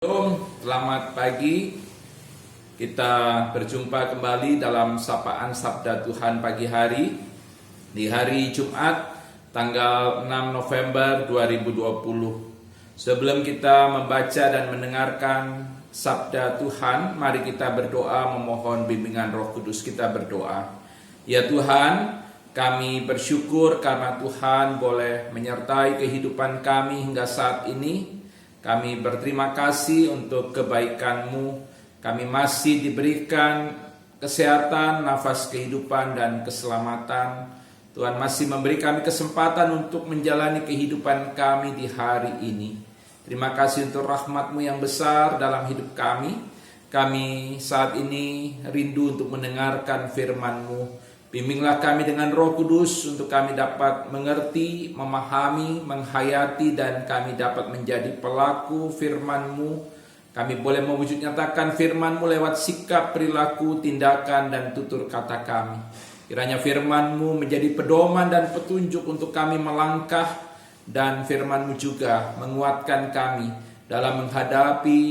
Shalom, selamat pagi. Kita berjumpa kembali dalam sapaan Sabda Tuhan pagi hari di hari Jumat tanggal 6 November 2020. Sebelum kita membaca dan mendengarkan Sabda Tuhan, mari kita berdoa memohon bimbingan Roh Kudus. Kita berdoa. Ya Tuhan, kami bersyukur karena Tuhan boleh menyertai kehidupan kami hingga saat ini. Kami berterima kasih untuk kebaikan-Mu. Kami masih diberikan kesehatan, nafas kehidupan, dan keselamatan. Tuhan masih memberi kami kesempatan untuk menjalani kehidupan kami di hari ini. Terima kasih untuk rahmat-Mu yang besar dalam hidup kami. Kami saat ini rindu untuk mendengarkan firman-Mu. Bimbinglah kami dengan Roh Kudus untuk kami dapat mengerti, memahami, menghayati, dan kami dapat menjadi pelaku firman-Mu. Kami boleh mewujud nyatakan firman-Mu lewat sikap, perilaku, tindakan, dan tutur kata kami. Kiranya firman-Mu menjadi pedoman dan petunjuk untuk kami melangkah, dan firman-Mu juga menguatkan kami dalam menghadapi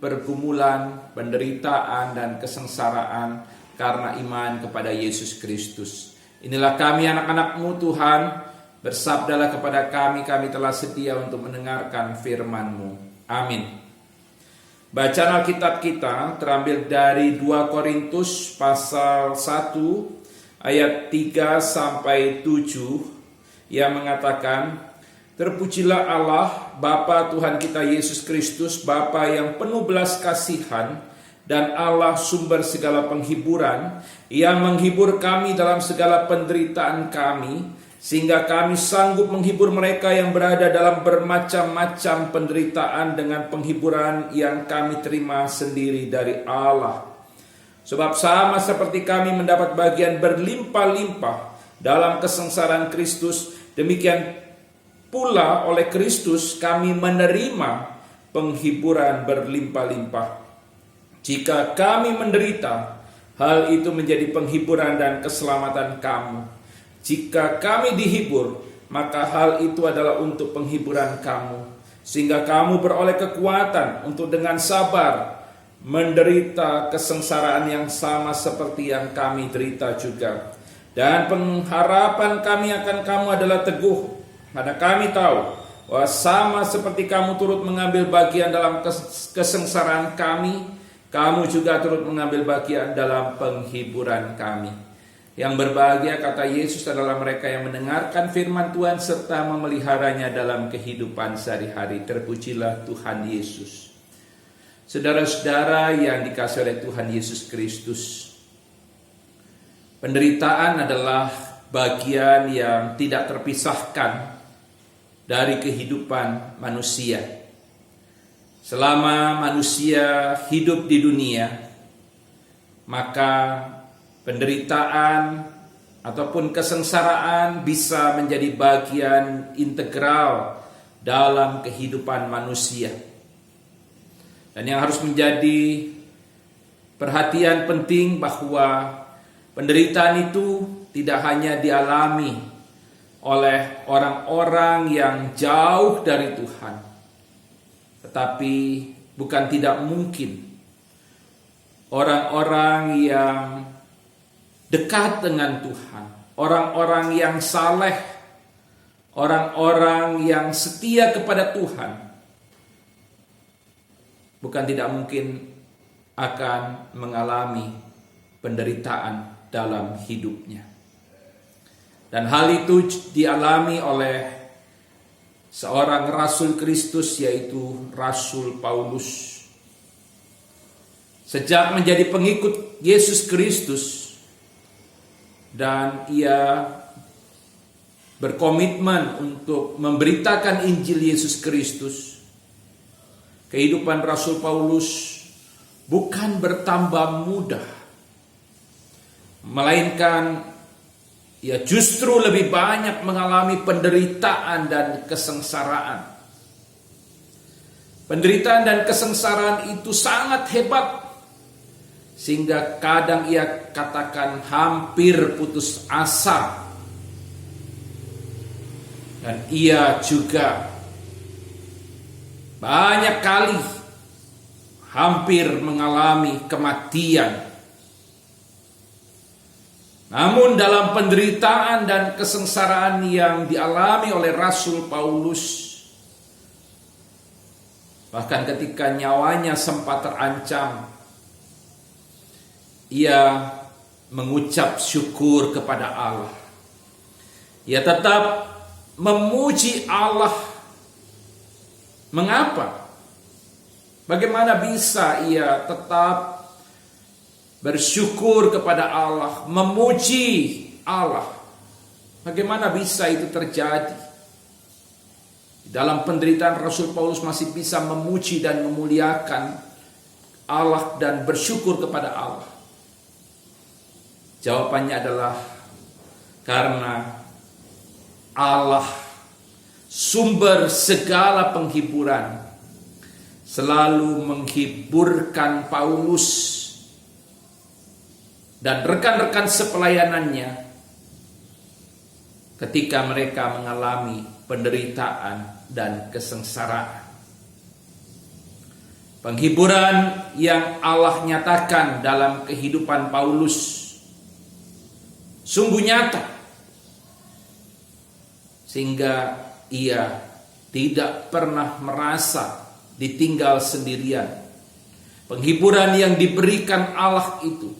pergumulan, penderitaan, dan kesengsaraan karena iman kepada Yesus Kristus. Inilah kami anak-anak-Mu Tuhan, bersabdalah kepada kami, kami telah sedia untuk mendengarkan firman-Mu. Amin. Bacaan Alkitab kita terambil dari 2 Korintus pasal 1 ayat 3 sampai 7 yang mengatakan, terpujilah Allah Bapa Tuhan kita Yesus Kristus, Bapa yang penuh belas kasihan dan Allah sumber segala penghiburan, yang menghibur kami dalam segala penderitaan kami, sehingga kami sanggup menghibur mereka yang berada dalam bermacam-macam penderitaan dengan penghiburan yang kami terima sendiri dari Allah. Sebab sama seperti kami mendapat bagian berlimpah-limpah dalam kesengsaraan Kristus, demikian pula oleh Kristus kami menerima penghiburan berlimpah-limpah. Jika kami menderita, hal itu menjadi penghiburan dan keselamatan kamu. Jika kami dihibur, maka hal itu adalah untuk penghiburan kamu, sehingga kamu beroleh kekuatan untuk dengan sabar menderita kesengsaraan yang sama seperti yang kami derita juga. Dan pengharapan kami akan kamu adalah teguh, karena kami tahu bahwa sama seperti kamu turut mengambil bagian dalam kesengsaraan kami, kamu juga turut mengambil bagian dalam penghiburan kami. Yang berbahagia, kata Yesus, adalah mereka yang mendengarkan firman Tuhan serta memeliharanya dalam kehidupan sehari-hari. Terpujilah Tuhan Yesus. Saudara-saudara yang dikasihi oleh Tuhan Yesus Kristus, penderitaan adalah bagian yang tidak terpisahkan dari kehidupan manusia. Selama manusia hidup di dunia, maka penderitaan ataupun kesengsaraan bisa menjadi bagian integral dalam kehidupan manusia. Dan yang harus menjadi perhatian penting bahwa penderitaan itu tidak hanya dialami oleh orang-orang yang jauh dari Tuhan, tetapi bukan tidak mungkin orang-orang yang dekat dengan Tuhan, orang-orang yang saleh, orang-orang yang setia kepada Tuhan, bukan tidak mungkin akan mengalami penderitaan dalam hidupnya. Dan hal itu dialami oleh seorang Rasul Kristus, yaitu Rasul Paulus. Sejak menjadi pengikut Yesus Kristus dan ia berkomitmen untuk memberitakan Injil Yesus Kristus, kehidupan Rasul Paulus bukan bertambah mudah, melainkan ia justru lebih banyak mengalami penderitaan dan kesengsaraan. Penderitaan dan kesengsaraan itu sangat hebat, sehingga kadang ia katakan hampir putus asa. Dan ia juga banyak kali hampir mengalami kematian. Namun dalam penderitaan dan kesengsaraan yang dialami oleh Rasul Paulus, bahkan ketika nyawanya sempat terancam, ia mengucap syukur kepada Allah. Ia tetap memuji Allah. Mengapa? Bagaimana bisa ia tetap bersyukur kepada Allah, memuji Allah? Bagaimana bisa itu terjadi? Dalam penderitaan Rasul Paulus masih bisa memuji dan memuliakan Allah dan bersyukur kepada Allah. Jawabannya adalah karena Allah, sumber segala penghiburan, selalu menghiburkan Paulus dan rekan-rekan sepelayanannya ketika mereka mengalami penderitaan dan kesengsaraan. Penghiburan yang Allah nyatakan dalam kehidupan Paulus sungguh nyata, sehingga ia tidak pernah merasa ditinggal sendirian. Penghiburan yang diberikan Allah itu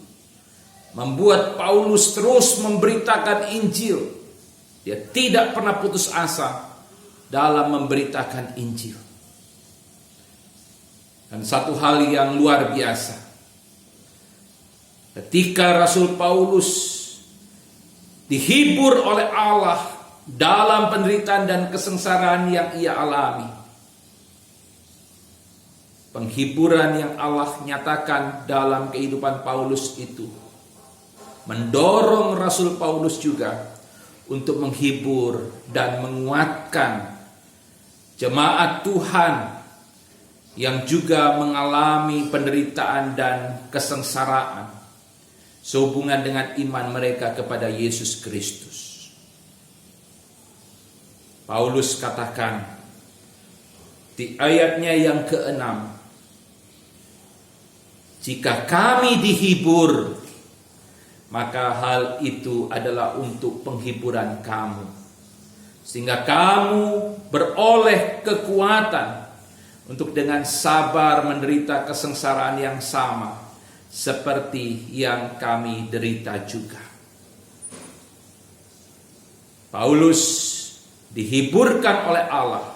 membuat Paulus terus memberitakan Injil. Dia tidak pernah putus asa dalam memberitakan Injil. Dan satu hal yang luar biasa, ketika Rasul Paulus dihibur oleh Allah dalam penderitaan dan kesengsaraan yang ia alami, penghiburan yang Allah nyatakan dalam kehidupan Paulus itu mendorong Rasul Paulus juga untuk menghibur dan menguatkan jemaat Tuhan yang juga mengalami penderitaan dan kesengsaraan sehubungan dengan iman mereka kepada Yesus Kristus. Paulus katakan di ayatnya yang ke-6, jika kami dihibur, maka hal itu adalah untuk penghiburan kamu, sehingga kamu beroleh kekuatan untuk dengan sabar menderita kesengsaraan yang sama seperti yang kami derita juga. Paulus dihiburkan oleh Allah,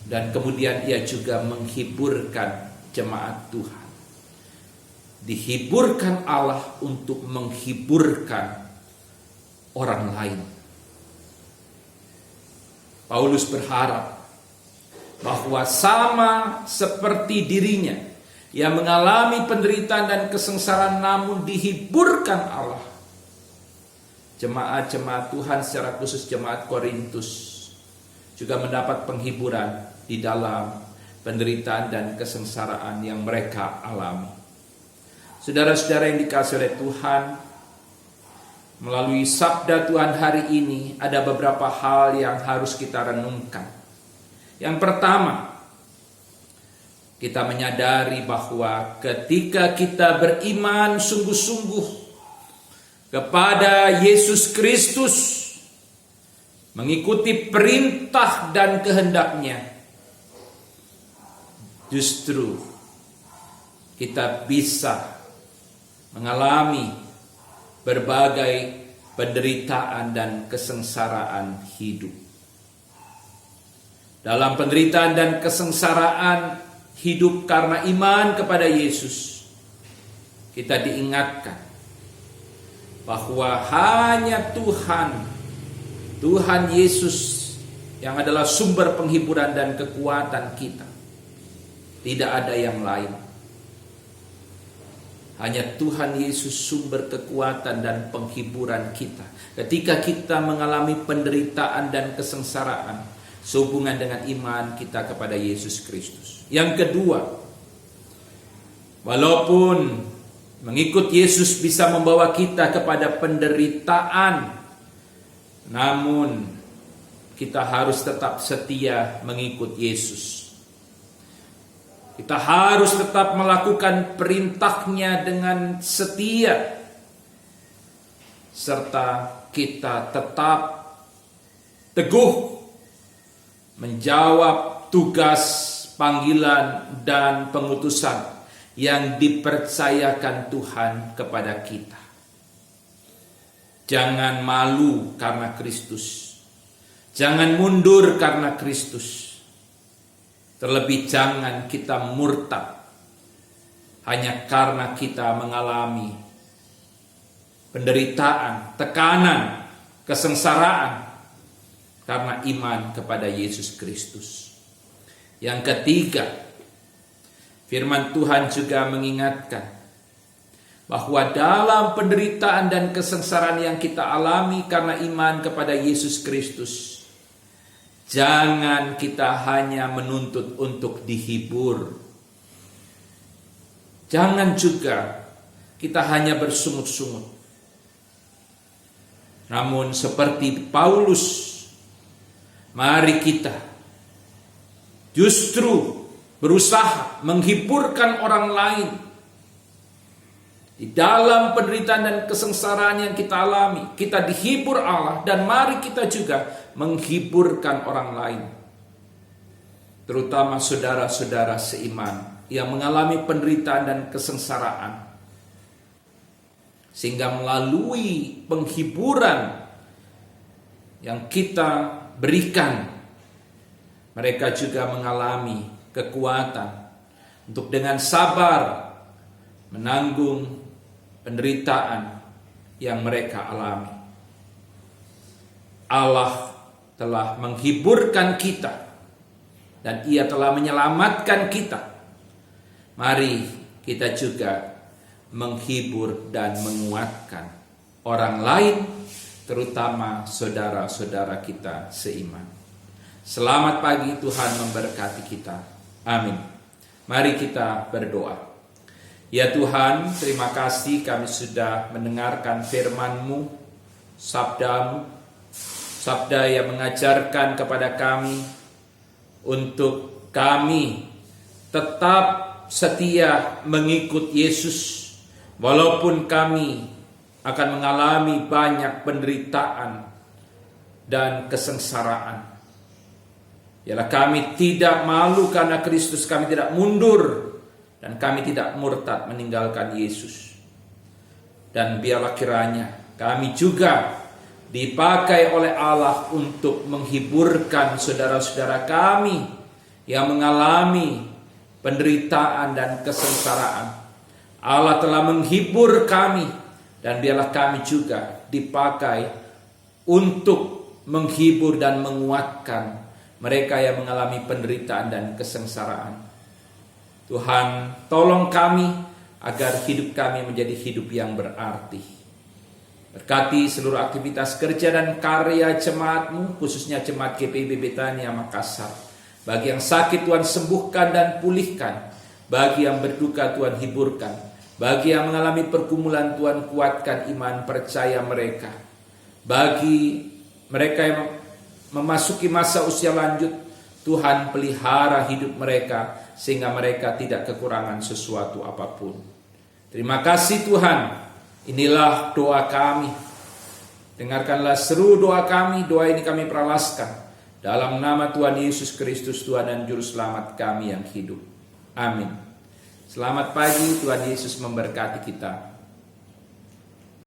dan kemudian ia juga menghiburkan jemaat Tuhan. Dihiburkan Allah untuk menghiburkan orang lain. Paulus berharap bahwa sama seperti dirinya yang mengalami penderitaan dan kesengsaraan namun dihiburkan Allah, jemaat-jemaat Tuhan secara khusus jemaat Korintus juga mendapat penghiburan di dalam penderitaan dan kesengsaraan yang mereka alami. Saudara-saudara yang dikasihi oleh Tuhan, melalui sabda Tuhan hari ini ada beberapa hal yang harus kita renungkan. Yang pertama, kita menyadari bahwa ketika kita beriman sungguh-sungguh kepada Yesus Kristus, mengikuti perintah dan kehendaknya, justru kita bisa mengalami berbagai penderitaan dan kesengsaraan hidup. Dalam penderitaan dan kesengsaraan hidup karena iman kepada Yesus, kita diingatkan bahwa hanya Tuhan Yesus yang adalah sumber penghiburan dan kekuatan kita. Tidak ada yang lain. Hanya Tuhan Yesus sumber kekuatan dan penghiburan kita ketika kita mengalami penderitaan dan kesengsaraan sehubungan dengan iman kita kepada Yesus Kristus. Yang kedua, walaupun mengikut Yesus bisa membawa kita kepada penderitaan, namun kita harus tetap setia mengikut Yesus. Kita harus tetap melakukan perintahnya dengan setia, serta kita tetap teguh menjawab tugas, panggilan, dan pengutusan yang dipercayakan Tuhan kepada kita. Jangan malu karena Kristus. Jangan mundur karena Kristus. Terlebih jangan kita murtad hanya karena kita mengalami penderitaan, tekanan, kesengsaraan karena iman kepada Yesus Kristus. Yang ketiga, firman Tuhan juga mengingatkan bahwa dalam penderitaan dan kesengsaraan yang kita alami karena iman kepada Yesus Kristus, jangan kita hanya menuntut untuk dihibur. Jangan juga kita hanya bersungut-sungut. Namun seperti Paulus, mari kita justru berusaha menghiburkan orang lain di dalam penderitaan dan kesengsaraan yang kita alami. Kita dihibur Allah, dan mari kita juga menghiburkan orang lain, terutama saudara-saudara seiman yang mengalami penderitaan dan kesengsaraan, sehingga melalui penghiburan yang kita berikan, mereka juga mengalami kekuatan untuk dengan sabar menanggung penderitaan yang mereka alami. Allah telah menghiburkan kita dan Ia telah menyelamatkan kita. Mari kita juga menghibur dan menguatkan orang lain, terutama saudara-saudara kita seiman. Selamat pagi, Tuhan memberkati kita. Amin. Mari kita berdoa. Ya Tuhan, terima kasih kami sudah mendengarkan firman-Mu, sabda-Mu, sabda yang mengajarkan kepada kami untuk kami tetap setia mengikut Yesus, walaupun kami akan mengalami banyak penderitaan dan kesengsaraan. Ialah kami tidak malu karena Kristus, kami tidak mundur, dan kami tidak murtad meninggalkan Yesus. Dan biarlah kiranya kami juga dipakai oleh Allah untuk menghiburkan saudara-saudara kami yang mengalami penderitaan dan kesengsaraan. Allah telah menghibur kami, dan biarlah kami juga dipakai untuk menghibur dan menguatkan mereka yang mengalami penderitaan dan kesengsaraan. Tuhan, tolong kami agar hidup kami menjadi hidup yang berarti. Berkati seluruh aktivitas kerja dan karya jemaat-Mu, khususnya jemaat GPIB Betania Makassar. Bagi yang sakit Tuhan sembuhkan dan pulihkan. Bagi yang berduka Tuhan hiburkan. Bagi yang mengalami pergumulan Tuhan kuatkan iman percaya mereka. Bagi mereka yang memasuki masa usia lanjut, Tuhan pelihara hidup mereka sehingga mereka tidak kekurangan sesuatu apapun. Terima kasih Tuhan. Inilah doa kami. Dengarkanlah seru doa kami. Doa ini kami peralaskan dalam nama Tuhan Yesus Kristus, Tuhan dan Juru Selamat kami yang hidup. Amin. Selamat pagi, Tuhan Yesus memberkati kita.